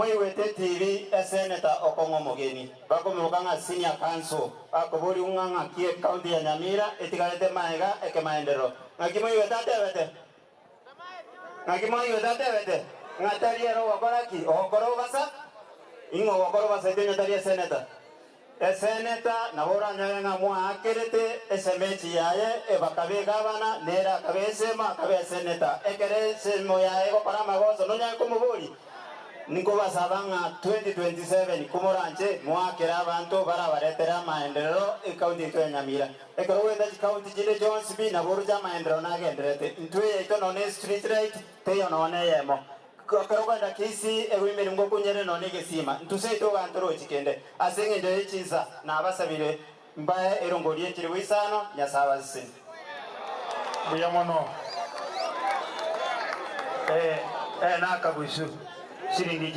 moiwete TV Senator Okongo Mogeni bakomukanga senior council akobori unganga kie county ya Nyamira etikalete maega eke maendero ngakimoiwete atebete ngatariero wakoraki okoro basa ingo wakoro basa tenyotari senator Senator nabora nyenga mwa akerete SMH yaye ebakabe gabana nera kabesema kabe senator ekere semo yaye gokora magoso nonya kumuburi niko basabanga 2027 kumoranje mwakera abantu barabaretera maendeleo county ya Nyamira ekero wenda county jile Jones B na boruja maendeleo nagenderete ntwe ito none street right teyo none yemo karokwenda kisi ewimere ngo kunyere none gesima ntuse to gantoro chikende asenge nje chiza na abasabire mbaye erongoriye kiri wisano nyasabase buyamono nakabushu shiringi